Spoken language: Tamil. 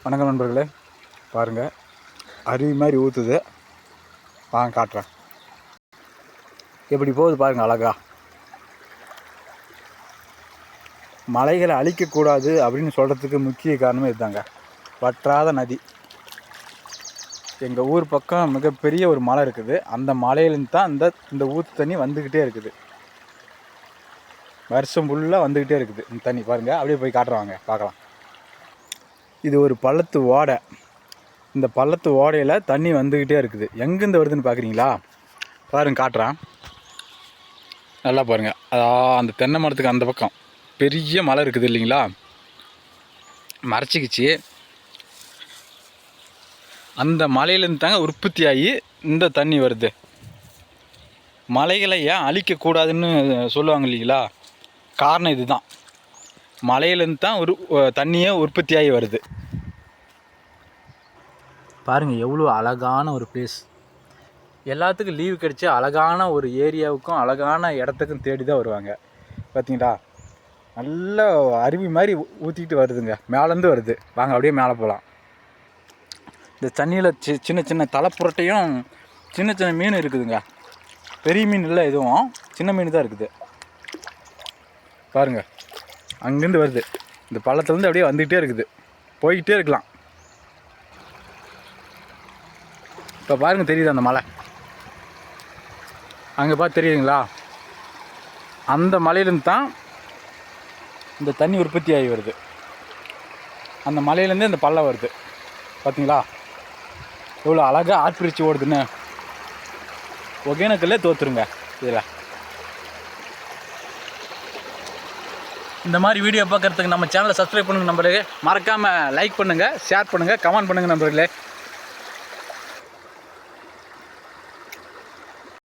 வணக்கம் நண்பர்களே, பாருங்கள் அருவி மாதிரி ஊற்றுது. வாங்க காட்டுறேன் எப்படி போகுது பாருங்கள். அழகா மலைகளை அழிக்கக்கூடாது அப்படின்னு சொல்கிறதுக்கு முக்கிய காரணமே இதுதாங்க. வற்றாத நதி. எங்கள் ஊர் பக்கம் மிகப்பெரிய ஒரு மலை இருக்குது. அந்த மலையிலேருந்து தான் இந்த ஊற்று தண்ணி வந்துக்கிட்டே இருக்குது. வருஷம் ஃபுல்லாக வந்துக்கிட்டே இருக்குது இந்த தண்ணி. பாருங்கள், அப்படியே போய் காட்டுறாங்க பார்க்கலாம். இது ஒரு பள்ளத்து ஓடை. இந்த பள்ளத்து ஓடையில் தண்ணி வந்துக்கிட்டே இருக்குது. எங்கேருந்து வருதுன்னு பார்க்குறீங்களா? பாருங்க, காட்டுறேன். நல்லா பாருங்கள். அந்த தென்னை மரத்துக்கு அந்த பக்கம் பெரிய மலை இருக்குது இல்லைங்களா, மறைச்சிக்கிச்சு. அந்த மலையிலேருந்து தாங்க உற்பத்தி ஆகி இந்த தண்ணி வருது. மலைகளை ஏன் அழிக்கக்கூடாதுன்னு சொல்லுவாங்க இல்லைங்களா, காரணம் இதுதான். மலையிலேருந்து தான் ஒரு தண்ணியே உற்பத்தி ஆகி வருது. பாருங்கள், எவ்வளோ அழகான ஒரு பிளேஸ். எல்லாத்துக்கும் லீவு கிடச்சி அழகான ஒரு ஏரியாவுக்கும் அழகான இடத்துக்கும் தேடி தான் வருவாங்க. பார்த்தீங்களா, நல்ல அருவி மாதிரி ஊற்றிக்கிட்டு வருதுங்க. மேலேருந்து வருது. வாங்க அப்படியே மேலே போகலாம். இந்த தண்ணியில் சின்ன சின்ன தலைப்புரட்டையும் சின்ன சின்ன மீன் இருக்குதுங்க. பெரிய மீன் இல்லை, எதுவும் சின்ன மீன் தான் இருக்குது. பாருங்கள், அங்கேருந்து வருது. இந்த பள்ளத்துலேருந்து அப்படியே வந்துக்கிட்டே இருக்குது. போய்கிட்டே இருக்கலாம். இப்போ பாருங்கள், தெரியுது அந்த மலை. அங்கே பார்த்து தெரியுதுங்களா, அந்த மலையிலேருந்து தான் இந்த தண்ணி உற்பத்தி ஆகி வருது. அந்த மலையிலேருந்து இந்த பள்ளம் வருது. பார்த்தீங்களா, எவ்வளோ அழகாக ஆட்பிரிச்சு ஓடுதுன்னு. ஒகேனக்கல்லே தோற்றுருங்க இதில். இந்த மாதிரி வீடியோ பார்க்குறதுக்கு நம்ம சேனலை சப்ஸ்கிரைப் பண்ணுங்கள் நம்பர்களே. மறக்காமல் லைக் பண்ணுங்கள், ஷேர் பண்ணுங்கள், கமெண்ட் பண்ணுங்கள் நம்பர்களே.